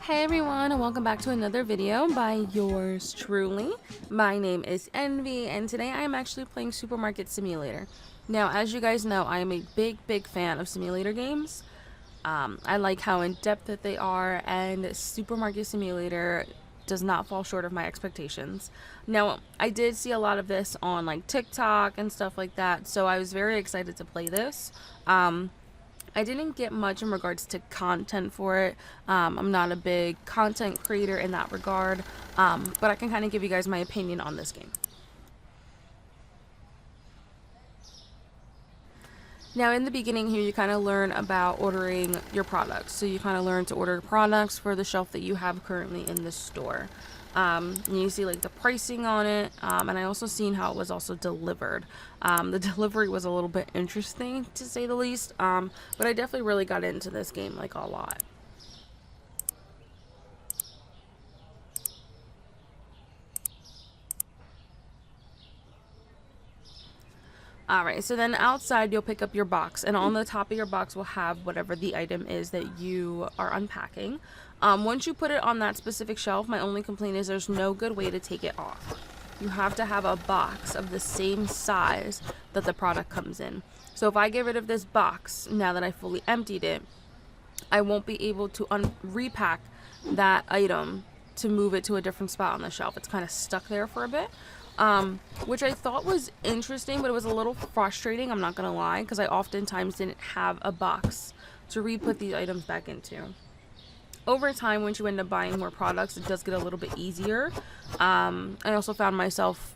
Hey everyone, and welcome back to another video by yours truly. My name is Envy, and today I am actually playing Supermarket Simulator. Now, as you guys know, I am a big fan of simulator games. I like how in-depth that they are, and Supermarket Simulator does not fall short of my expectations. Now, I did see a lot of this on like TikTok and stuff like that, so I was very excited to play this. I didn't get much in regards to content for it. I'm not a big content creator in that regard, but I can kind of give you guys my opinion on this game. Now, in the beginning here, you kind of learn about ordering your products. So you kind of learn to order products for the shelf that you have currently in the store. And you see like the pricing on it, and I also seen how it was also delivered. The delivery was a little bit interesting to say the least, but I definitely really got into this game like a lot. Alright, so then outside you'll pick up your box, and on the top of your box will have whatever the item is that you are unpacking. Once you put it on that specific shelf, my only complaint is there's no good way to take it off. You have to have a box of the same size that the product comes in. So if I get rid of this box, now that I fully emptied it, I won't be able to repack that item to move it to a different spot on the shelf. It's kind of stuck there for a bit. Which I thought was interesting, but it was a little frustrating, I'm not gonna lie, because I oftentimes didn't have a box to re-put these items back into. Over time, once you end up buying more products, it does get a little bit easier. I also found myself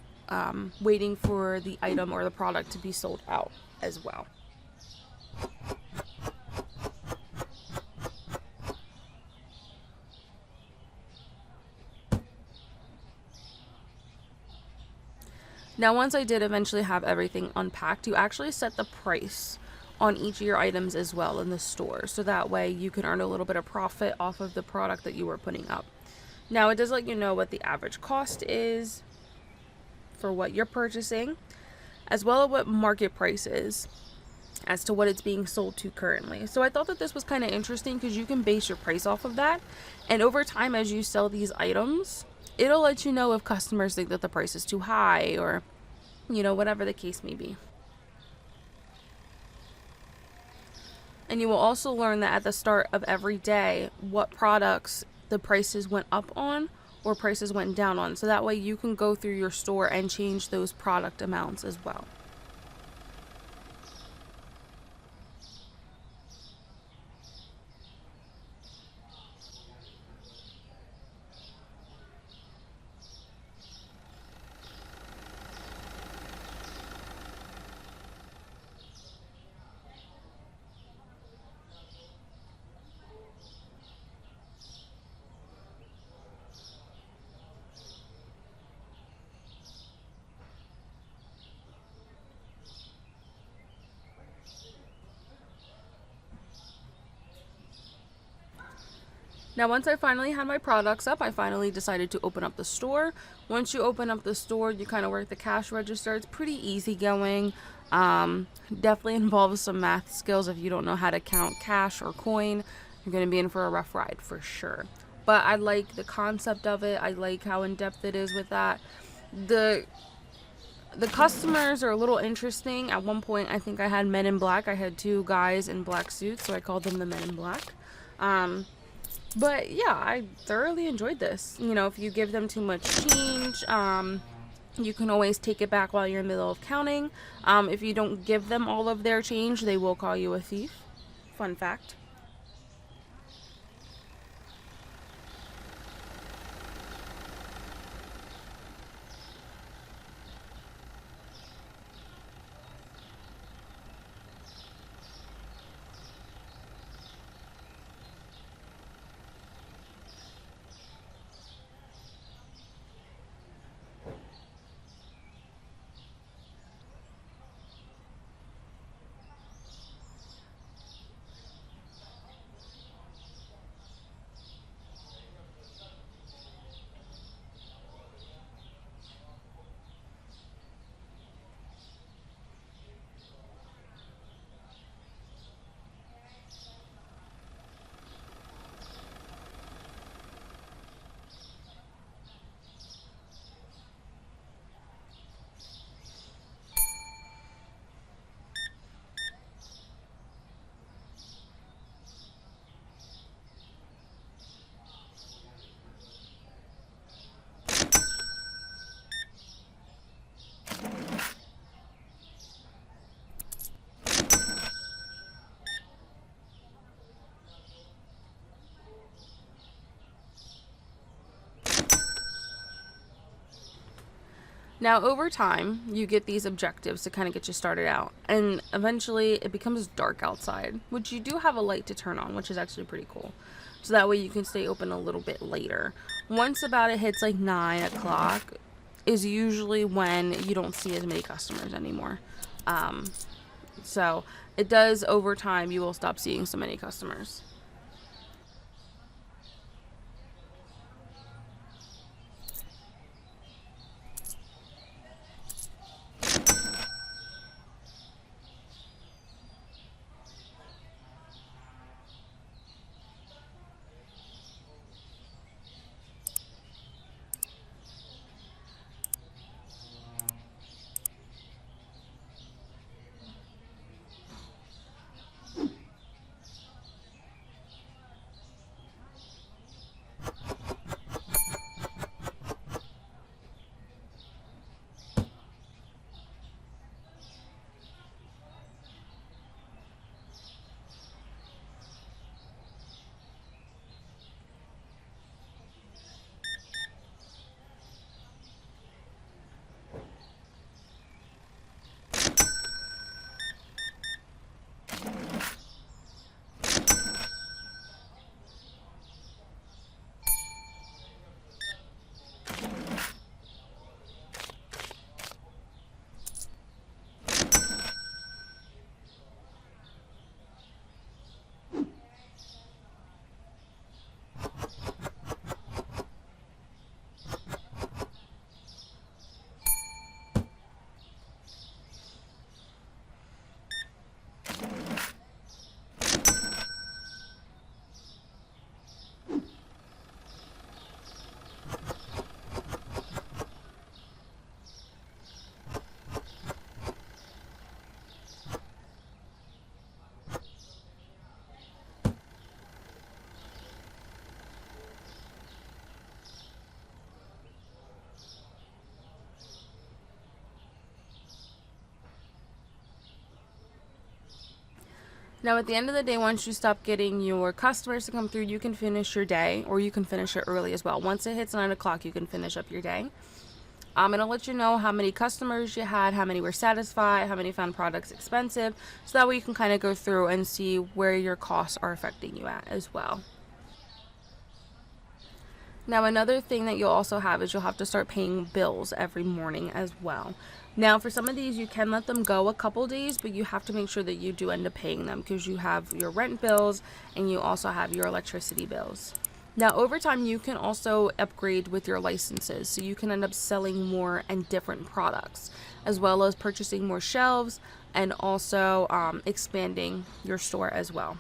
waiting for the item or the product to be sold out as well. Now, once I did eventually have everything unpacked, you actually set the price on each of your items as well in the store. So that way you can earn a little bit of profit off of the product that you were putting up. Now, it does let you know what the average cost is for what you're purchasing, as well as what market price is as to what it's being sold to currently. So I thought that this was kind of interesting because you can base your price off of that. And over time, as you sell these items, it'll let you know if customers think that the price is too high or, you know, whatever the case may be. And you will also learn that at the start of every day, what products the prices went up on or prices went down on. So that way you can go through your store and change those product amounts as well. Now, once I finally had my products up, I finally decided to open up the store. Once you open up the store, you kind of work the cash register. It's pretty easy going. Definitely involves some math skills. If you don't know how to count cash or coin, you're going to be in for a rough ride for sure. But I like the concept of it. I like how in-depth it is with that. The customers are a little interesting. At one point, I think I had men in black. I had two guys in black suits, so I called them the men in black. But yeah, I thoroughly enjoyed this. You know, if you give them too much change, you can always take it back while you're in the middle of counting. If you don't give them all of their change, they will call you a thief. Fun fact. Now, over time, you get these objectives to kind of get you started out, and eventually it becomes dark outside, which you do have a light to turn on, which is actually pretty cool. So that way you can stay open a little bit later. Once about it hits like 9 o'clock, is usually when you don't see as many customers anymore. So it does, over time, you will stop seeing so many customers. Now, at the end of the day, once you stop getting your customers to come through, you can finish your day, or you can finish it early as well. Once it hits 9 o'clock, you can finish up your day. It'll let you know how many customers you had, how many were satisfied, how many found products expensive, so that way you can kind of go through and see where your costs are affecting you at as well. Now, another thing that you'll also have is you'll have to start paying bills every morning as well. Now, for some of these, you can let them go a couple days, but you have to make sure that you do end up paying them, because you have your rent bills and you also have your electricity bills. Now, over time, you can also upgrade with your licenses, so you can end up selling more and different products, as well as purchasing more shelves and also expanding your store as well.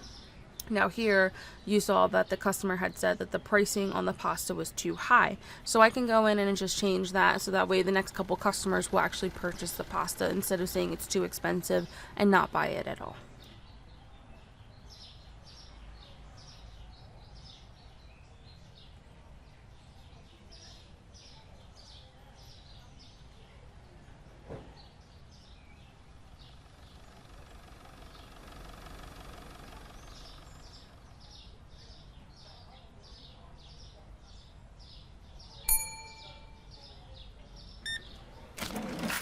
Now, here you saw that the customer had said that the pricing on the pasta was too high. So I can go in and just change that, so that way the next couple customers will actually purchase the pasta instead of saying it's too expensive and not buy it at all.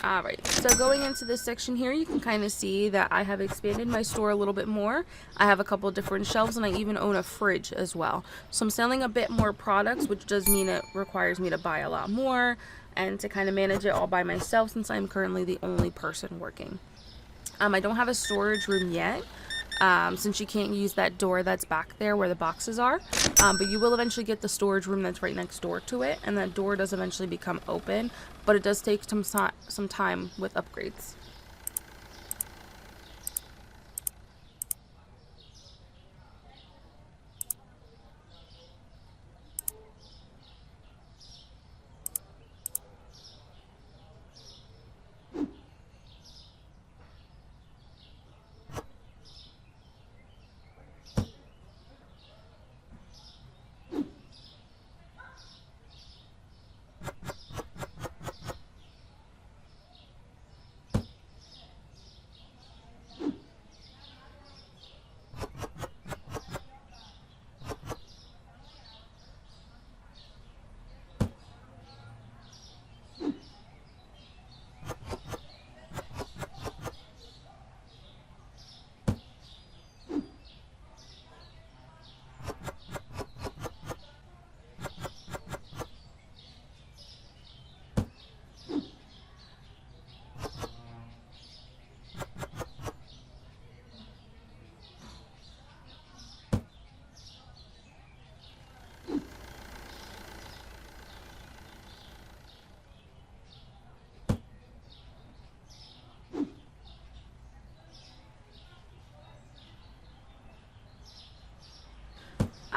Alright, so going into this section here, you can kind of see that I have expanded my store a little bit more. I have a couple different shelves, and I even own a fridge as well. So I'm selling a bit more products, which does mean it requires me to buy a lot more and to kind of manage it all by myself, since I'm currently the only person working. I don't have a storage room yet, since you can't use that door that's back there where the boxes are. But you will eventually get the storage room that's right next door to it, and that door does eventually become open, but it does take some time with upgrades.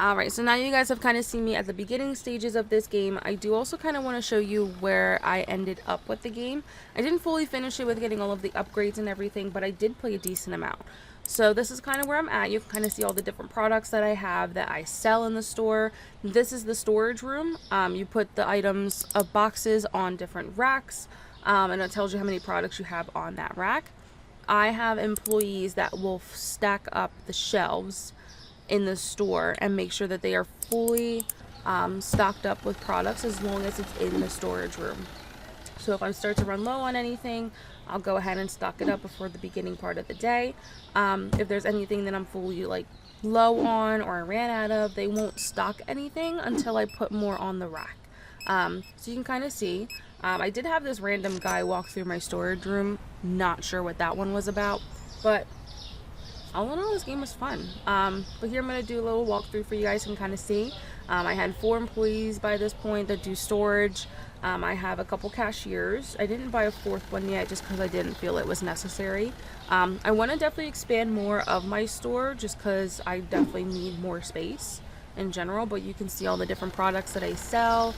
Alright, so now you guys have kind of seen me at the beginning stages of this game. I do also kind of want to show you where I ended up with the game. I didn't fully finish it with getting all of the upgrades and everything, but I did play a decent amount. So this is kind of where I'm at. You can kind of see all the different products that I have that I sell in the store. This is the storage room. You put the items of boxes on different racks, and it tells you how many products you have on that rack. I have employees that will stack up the shelves in the store and make sure that they are fully stocked up with products as long as it's in the storage room. So if I start to run low on anything, I'll go ahead and stock it up before the beginning part of the day. If there's anything that I'm fully like low on or I ran out of, they won't stock anything until I put more on the rack. So you can kind of see. I did have this random guy walk through my storage room. Not sure what that one was about, but all in all, this game was fun. But here I'm going to do a little walkthrough for you guys and kind of see. I had 4 employees by this point that do storage. I have a couple cashiers. I didn't buy a 4th one yet just because I didn't feel it was necessary. I want to definitely expand more of my store just because I definitely need more space in general. But you can see all the different products that I sell.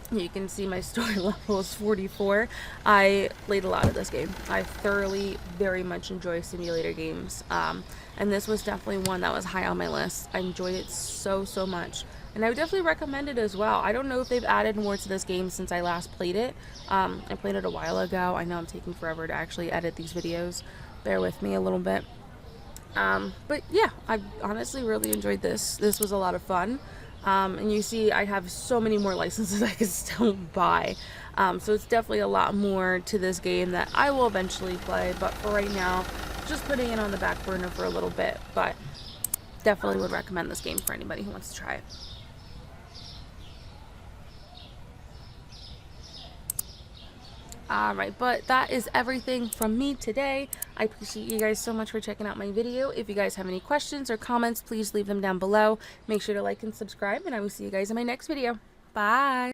You can see my store level is 44. I played a lot of this game. I thoroughly, very much enjoy simulator games. And this was definitely one that was high on my list. I enjoyed it so much. And I would definitely recommend it as well. I don't know if they've added more to this game since I last played it. I played it a while ago. I know I'm taking forever to actually edit these videos. Bear with me a little bit. But yeah, I honestly really enjoyed this. This was a lot of fun. And you see I have so many more licenses I can still buy. So it's definitely a lot more to this game that I will eventually play. But for right now, just putting it on the back burner for a little bit. But definitely would recommend this game for anybody who wants to try it. Alright, but that is everything from me today. I appreciate you guys so much for checking out my video. If you guys have any questions or comments, please leave them down below. Make sure to like and subscribe, and I will see you guys in my next video. Bye!